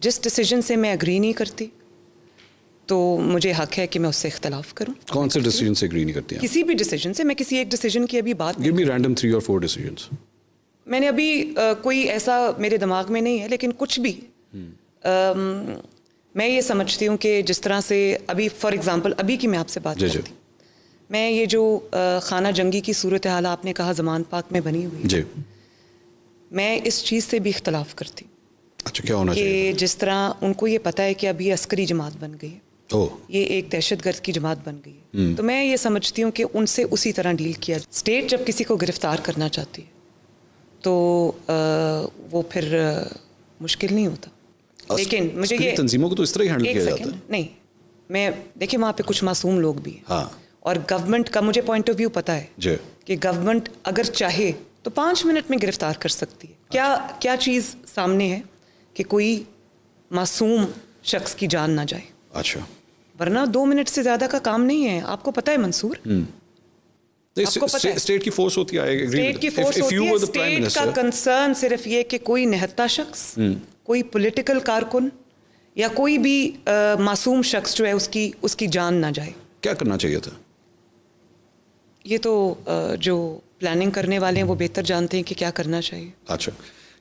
جس ڈیسیجن سے میں اگری نہیں کرتی تو مجھے حق ہے کہ میں اس سے اختلاف کروں. کون سے ڈیسیجن سے اگری نہیں کرتی ہیں؟ کسی بھی ڈیسیجن سے. میں کسی ایک ڈیسیجن کی ابھی بات Give me random 3 or 4 decisions. میں نے ابھی کوئی ایسا میرے دماغ میں نہیں ہے, لیکن کچھ بھی میں یہ سمجھتی ہوں کہ جس طرح سے ابھی فار ایگزامپل ابھی کی میں آپ سے بات کرتی ہوں, میں یہ جو خانہ جنگی کی صورتحال آپ نے کہا زمان پاک میں بنی ہوئی, جی میں اس چیز سے بھی اختلاف کرتی ہوں. اچھا کیا ہونا کہ چاہیے؟ جس طرح ان کو یہ پتہ ہے کہ اب یہ عسکری جماعت بن گئی ہے, یہ ایک دہشت گرد کی جماعت بن گئی ہے, تو میں یہ سمجھتی ہوں کہ ان سے اسی طرح ڈیل کیا. اسٹیٹ جب کسی کو گرفتار کرنا چاہتی ہے تو وہ پھر مشکل نہیں ہوتا. لیکن مجھے یہ تنظیموں کو تو اس طرح ہی ہینڈل کیا جاتا ہے. نہیں, میں دیکھیں وہاں پہ کچھ معصوم لوگ بھی ہیں, اور گورنمنٹ کا مجھے پوائنٹ آف ویو پتہ ہے کہ گورنمنٹ اگر چاہے تو 5 منٹ میں گرفتار کر سکتی ہے. کیا چیز سامنے ہے کہ کوئی معصوم شخص کی جان نہ جائے. اچھا, ورنہ 2 منٹ سے زیادہ کا کام نہیں ہے. آپ کو پتہ ہے منصور, اسٹیٹ کی فورس ہوتی ہے, اسٹیٹ کی فورس ہوتی ہے. اسٹیٹ کا کنسرن صرف یہ کہ کوئی نہتا شخص, کوئی پولیٹیکل کارکن یا کوئی بھی معصوم شخص جو ہے اس کی جان نہ جائے. کیا کرنا چاہیے تھا؟ یہ تو جو پلاننگ کرنے والے ہیں وہ بہتر جانتے ہیں کہ کیا کرنا چاہیے. اچھا,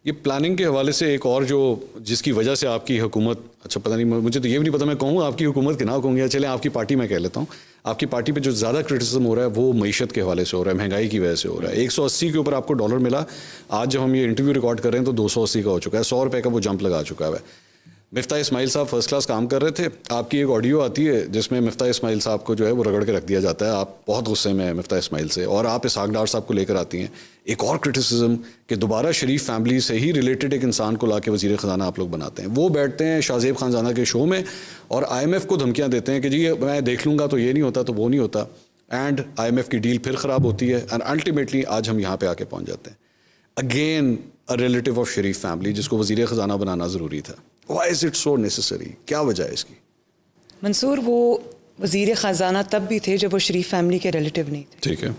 یہ پلاننگ کے حوالے سے ایک اور جو جس کی وجہ سے آپ کی حکومت, اچھا پتہ نہیں مجھے تو یہ بھی نہیں پتہ میں کہوں آپ کی حکومت کے نہ کہوں گا, چلیں آپ کی پارٹی میں کہہ لیتا ہوں. آپ کی پارٹی پہ جو زیادہ کرٹیسزم ہو رہا ہے وہ معیشت کے حوالے سے ہو رہا ہے, مہنگائی کی وجہ سے ہو رہا ہے. 180 کے اوپر آپ کو ڈالر ملا, آج جب ہم یہ انٹرویو ریکارڈ کر رہے ہیں تو 280 کا ہو چکا ہے. 100 روپے کا وہ جمپ لگا چکا ہے. مفتاح اسماعیل صاحب فرسٹ کلاس کام کر رہے تھے. آپ کی ایک آڈیو آتی ہے جس میں مفتاح اسماعیل صاحب کو جو ہے وہ رگڑ کے رکھ دیا جاتا ہے. آپ بہت غصے میں ہیں مفتاح اسماعیل سے, اور آپ اسحاق ڈار صاحب کو لے کر آتی ہیں ایک اور کرٹیسزم کہ دوبارہ شریف فیملی سے ہی ریلیٹڈ ایک انسان کو لا کے وزیر خزانہ آپ لوگ بناتے ہیں. وہ بیٹھتے ہیں شاہ زیب خانزادہ کے شو میں اور IMF کو دھمکیاں دیتے ہیں کہ جی میں دیکھ لوں گا تو یہ نہیں ہوتا تو وہ نہیں ہوتا, اینڈ IMF کی ڈیل پھر خراب ہوتی ہے, اینڈ الٹیمیٹلی آج ہم یہاں پہ آ کے پہنچ جاتے ہیں. Again a relative of Sharif family جس کو وزیر خزانہ بنانا ضروری تھا. Why is it so necessary? کیا وجہ ہے اس کی؟ منصور, وہ وزیر خزانہ تب بھی تھے جب وہ شریف فیملی کے ریلیٹیو نہیں تھے. ٹھیک ہے.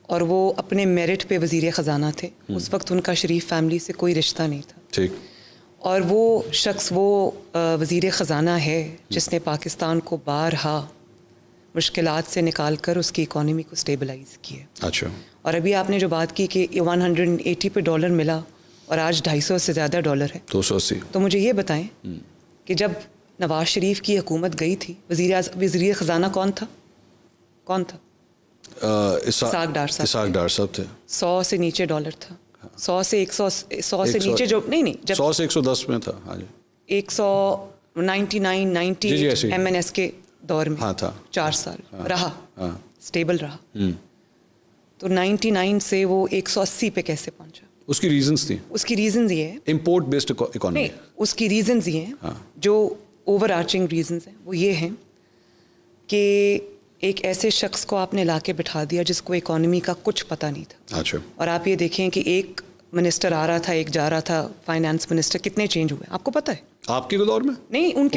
اور وہ اپنے میرٹ پہ وزیر خزانہ تھے. اس وقت ان کا شریف فیملی سے کوئی رشتہ نہیں تھا. ٹھیک. اور وہ شخص وہ وزیر خزانہ ہے جس نے پاکستان کو بارہا مشکلات سے نکال کر اس کی اکانومی کو سٹیبلائز کیا. اچھا. اور ابھی آپ نے جو بات کی کہ 180 پہ ڈالر ملا اور آج 250 سے زیادہ ڈالر ہے, 280. تو مجھے یہ بتائیں کہ جب نواز شریف کی حکومت گئی تھی وزیر خزانہ کون تھا؟ اسحاق ڈار صاحب تھے. 100 سے نیچے ڈالر تھا. 100 سے 100 سے نیچے جو نہیں جب 100 سے 110 میں تھا. ہاں جی. 199 MNS کے دور میں تھا. 4 سال رہا, سٹیبل رہا. تو 99 سے وہ 180 پہ کیسے پہنچا؟ اس کی ریزنز تھیں. اس کی ریزنز یہ ہے امپورٹ بیسڈ اکانومی. اس کی ریزنز یہ ہیں جو اوور آرچنگ ریزنز ہیں, وہ یہ ہیں کہ ایک ایسے شخص کو آپ نے لا کے بٹھا دیا جس کو اکانومی کا کچھ پتہ نہیں تھا. اچھا. اور آپ یہ دیکھیں کہ ایک منسٹر آ رہا تھا, ایک جا رہا تھا, فائنانس منسٹر کتنے چینج ہوئے آپ کو پتہ ہے؟ آپ کے دور میں نہیں, ان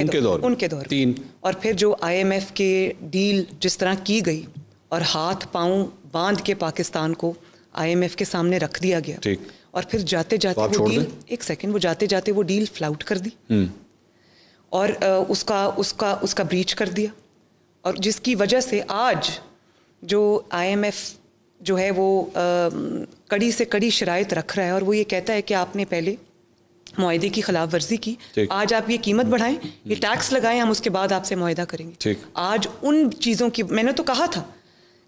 کے دور 3. اور پھر جو IMF کے ڈیل جس طرح کی گئی اور ہاتھ پاؤں باندھ کے پاکستان کو IMF کے سامنے رکھ دیا گیا. ٹھیک. اور پھر جاتے جاتے وہ ڈیل, ایک سیکنڈ, وہ جاتے جاتے وہ ڈیل فلاؤٹ کر دی اور اس کا بریچ کر دیا, اور جس کی وجہ سے آج جو IMF جو ہے وہ کڑی سے کڑی شرائط رکھ رہا ہے, اور وہ یہ کہتا ہے کہ آپ نے پہلے معاہدے کی خلاف ورزی کی, آج آپ یہ قیمت بڑھائیں, یہ ٹیکس لگائیں, ہم اس کے بعد آپ سے معاہدہ کریں گے. آج ان چیزوں کی میں نے تو کہا تھا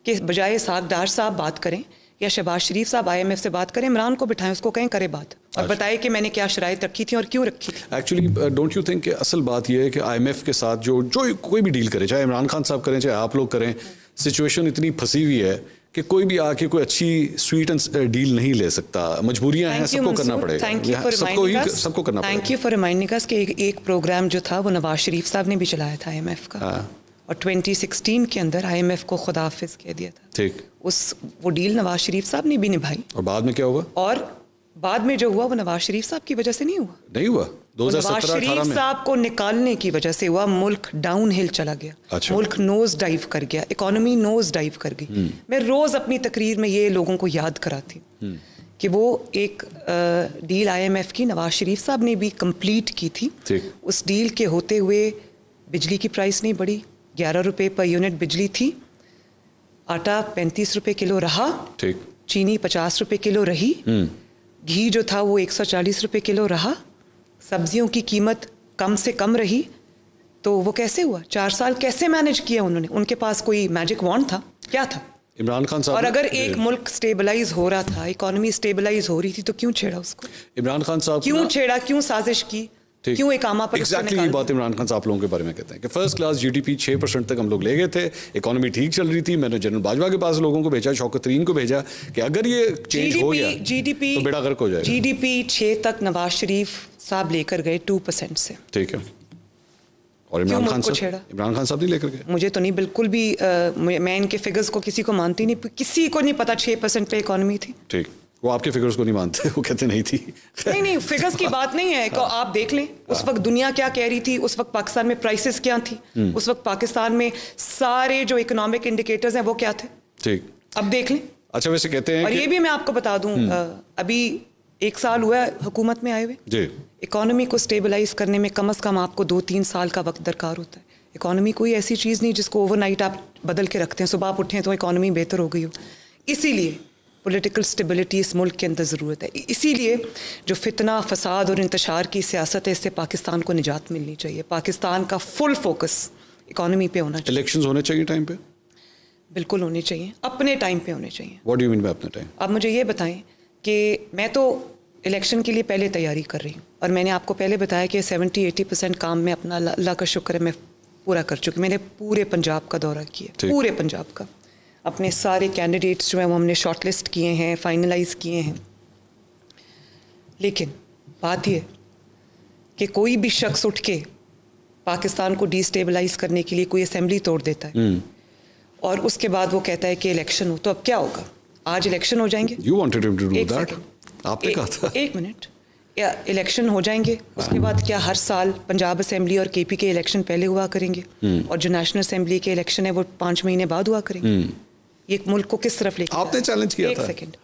کہ بجائے اسحاق ڈار صاحب بات کریں یا شہباز شریف صاحب IMF سے بات کریں, عمران کو بٹھائیں, اس کو کہیں کرے بات اور بتائے کہ میں نے کیا شرائط رکھی تھی اور کیوں رکھی تھی. ایکچولی ڈونٹ یو تھنک کہ اصل بات یہ ہے کہ IMF کے ساتھ جو کوئی بھی ڈیل کرے, چاہے عمران خان صاحب کریں چاہے آپ لوگ کریں, سچویشن اتنی پھنسی ہوئی ہے کہ کوئی بھی آ کے کوئی اچھی سویٹ ڈیل نہیں لے سکتا. مجبوریاں ہیں, سب کو کرنا پڑے گا, سب کو کرنا پڑے گا. تھینک یو فار ریمائنڈنگ اس کہ ایک پروگرام جو تھا وہ نواز شریف صاحب نے بھی چلایا تھا IMF کا, اور 2016 کے اندر IMF کو خدا حافظ کہہ دیا تھا. ٹھیک. وہ ڈیل نواز شریف صاحب نے بھی نبھائی. اور بعد میں کیا ہوا؟ اور بعد میں جو ہوا وہ نواز شریف صاحب کی وجہ سے نہیں ہوا. 2017 نواز شریف صاحب کو نکالنے کی وجہ سے ہوا. ملک ڈاؤن ہل چلا گیا. ملک نوز ڈائیو کر گیا, اکانومی نوز ڈائیو کر گئی. میں روز اپنی تقریر میں یہ لوگوں کو یاد کراتی ہوں کہ وہ ایک ڈیل IMF کی نواز شریف صاحب نے بھی کمپلیٹ کی تھی. اس ڈیل کے ہوتے ہوئے بجلی کی پرائس نہیں بڑھی, 11 روپے پر یونٹ بجلی تھی, آٹا 35 روپے کلو رہا, چینی 50 روپے کلو رہی, گھی جو تھا وہ 140 روپے کلو رہا, سبزیوں کی قیمت کم سے کم رہی. تو وہ کیسے ہوا؟ 4 سال کیسے مینج کیا انہوں نے؟ ان کے پاس کوئی میجک وانڈ تھا؟ کیا تھا؟ عمران خان صاحب. اور اگر ایک ملک سٹیبلائز ہو رہا تھا, اکانومی سٹیبلائز ہو رہی تھی, تو کیوں چھیڑا اس کو؟ عمران خان صاحب کیوں چھیڑا, کیوں سازش کی, کیوں اقامہ پر ایگزیکٹلی یہ بات عمران خان صاحب لوگوں کے بارے میں کہتے ہیں کہ فرسٹ کلاس GDP 6% تک ہم لوگ لے گئے تھے, اکانومی ٹھیک چل رہی تھی. میں نے جنرل باجوہ کے پاس لوگوں کو بھیجا, شوکت ترین کو بھیجا کہ اگر یہ چینج ہو گیا تو بیڑا غرق ہو جائے گا. GDP 6 تک نواز شریف صاحب لے کر گئے 2% سے. ٹھیک ہے. اور عمران خان صاحب نہیں لے کر گئے. مجھے تو نہیں بالکل بھی, میں ان کے فگرز کو کسی کو مانتی نہیں, کسی کو نہیں پتا 6% پہ اکانومی تھی. ٹھیک, وہ آپ کے فگرز کو نہیں مانتے, وہ کہتے نہیں تھی. نہیں فگرز کی بات نہیں ہے, آپ دیکھ لیں اس وقت دنیا کیا کہہ رہی تھی, اس وقت پاکستان میں پرائسز کیا تھی, اس وقت پاکستان میں سارے جو اکنامک انڈیکیٹرز ہیں وہ کیا تھے. ٹھیک, اب دیکھ لیں. اچھا ویسے کہتے ہیں, اور یہ بھی میں آپ کو بتا دوں, ابھی 1 سال ہوا ہے حکومت میں آئے ہوئے. جی, اکانومی کو سٹیبلائز کرنے میں کم از کم آپ کو 2-3 سال کا وقت درکار ہوتا ہے. اکانومی کوئی ایسی چیز نہیں جس کو اوور نائٹ آپ بدل کے رکھتے ہیں, صبح آپ اٹھیں تو اکانومی بہتر ہو گئی ہو. اسی لیے پولیٹیکل سٹیبلٹی اس ملک کے اندر ضرورت ہے. اسی لیے جو فتنہ, فساد اور انتشار کی سیاست ہے, اس سے پاکستان کو نجات ملنی چاہیے. پاکستان کا فل فوکس اکانومی پہ ہونا چاہیے. الیکشنز ہونے چاہیے ٹائم پہ, بالکل ہونے چاہیے, اپنے ٹائم پہ ہونے چاہیے. What do you mean by اپنے ٹائم؟ آپ مجھے یہ بتائیں کہ میں تو الیکشن کے لیے پہلے تیاری کر رہی ہوں, اور میں نے آپ کو پہلے بتایا کہ 70-80% کام میں اپنا اللہ کا شکر ہے میں پورا کر چکی. میں نے پورے پنجاب کا دورہ کیا, پورے پنجاب کا. اپنے سارے کینڈیڈیٹس جو ہیں وہ ہم نے شارٹ لسٹ کیے ہیں, فائنلائز کیے ہیں. لیکن بات یہ کہ کوئی بھی شخص اٹھ کے پاکستان کو ڈی اسٹیبلائز کرنے کے لیے کوئی اسمبلی توڑ دیتا ہے اور اس کے بعد وہ کہتا ہے کہ الیکشن ہو, تو اب کیا ہوگا؟ آج الیکشن ہو جائیں گے. You wanted him to do that. آپ نے کہا تھا. ایک منٹ, الیکشن ہو جائیں گے, اس کے بعد کیا ہر سال پنجاب اسمبلی اور KP کے الیکشن پہلے ہوا کریں گے, اور جو نیشنل اسمبلی کے الیکشن ہے وہ 5 مہینے بعد ہوا کریں گے؟ یہ ملک کو کس طرف لے کے آپ نے چیلنج کیا تھا. ایک سیکنڈ,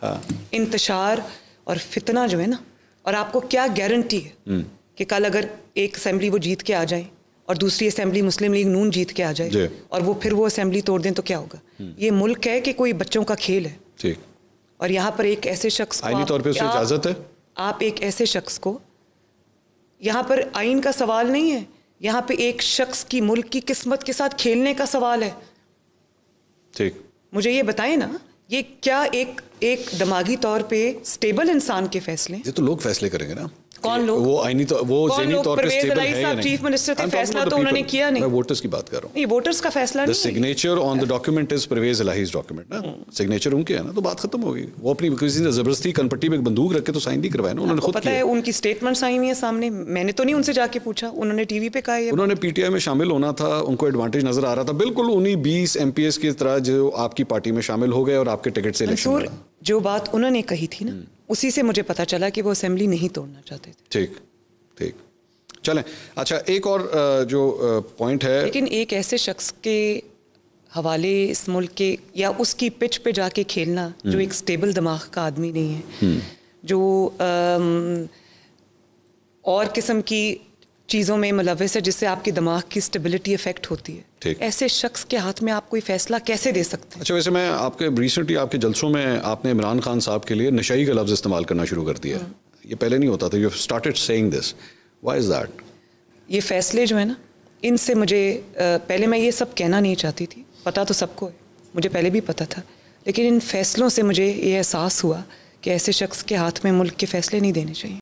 انتشار اور فتنہ جو ہے نا, اور آپ کو کیا گارنٹی ہے کہ کل اگر ایک اسمبلی وہ جیت کے آ جائیں اور دوسری اسمبلی مسلم لیگ نون جیت کے آ جائے اور وہ پھر وہ اسمبلی توڑ دیں تو کیا ہوگا؟ یہ ملک ہے کہ کوئی بچوں کا کھیل ہے. ٹھیک, اور یہاں پر ایک ایسے شخص کو, آئینی طور پہ اسے اجازت ہے, آپ ایک ایسے شخص کو, یہاں پر آئین کا سوال نہیں ہے, یہاں پہ ایک شخص کی ملک کی قسمت کے ساتھ کھیلنے کا سوال ہے. ٹھیک, مجھے یہ بتائیں نا, یہ کیا ایک دماغی طور پہ سٹیبل انسان کے فیصلے؟ یہ تو لوگ فیصلے کریں گے نا. کون لوگ؟ وہ آئینی وہ ذہنی طور پہ سٹیبل ہے یا نہیں. چیف منسٹر تھے, فیصلہ تو انہوں نے کیا نہیں. میں ووٹرز کی بات کر رہا ہوں. نہیں, ووٹرز کا فیصلہ نہیں. The signature on the document is Pervez Elahi's document نا, سگنیچر ان کے ہے نا, تو بات ختم ہو گئی. وہ اپنی کسی نے زبردستی کنپٹی پہ بندوق رکھ کے تو سائن نہیں کروایا نا, انہوں نے خود کیا. پتہ ہے ان کی سٹیٹمنٹس آئی ہوئی ہیں سامنے, میں نے تو نہیں ان سے جا کے پوچھا, انہوں نے ٹی وی پہ کہا. انہوں نے PTI میں شامل ہونا تھا, ان کو ایڈوانٹیج نظر آ رہا تھا, بالکل انہی 20 MPs کی طرح جو آپ کی پارٹی میں شامل ہو گئے اور آپ کے ٹکٹ سے الیکشن لڑا. جو بات انہوں نے کہی تھی نا, اسی سے مجھے پتا چلا کہ وہ اسمبلی نہیں توڑنا چاہتے تھے. ٹھیک ٹھیک, چلیں. اچھا ایک اور جو پوائنٹ ہے, لیکن ایک ایسے شخص کے حوالے اس ملک کے یا اس کی پچ پہ جا کے کھیلنا جو ایک سٹیبل دماغ کا آدمی نہیں ہے, جو اور قسم کی چیزوں میں ملوث ہے جس سے آپ کے دماغ کی سٹیبلٹی افیکٹ ہوتی ہے, ایسے شخص کے ہاتھ میں آپ کوئی فیصلہ کیسے دے سکتے ہیں؟ اچھا ویسے میں آپ کے ریسنٹلی آپ کے جلسوں میں آپ نے عمران خان صاحب کے لیے نشائی کا لفظ استعمال کرنا شروع کر دیا, یہ پہلے نہیں ہوتا تھا. You started seeing this, why is that? یہ فیصلے جو ہے نا, ان سے مجھے پہلے میں یہ سب کہنا نہیں چاہتی تھی, پتہ تو سب کو ہے, مجھے پہلے بھی پتہ تھا, لیکن ان فیصلوں سے مجھے یہ احساس ہوا کہ ایسے شخص کے ہاتھ میں ملک کے فیصلے نہیں دینے چاہیے.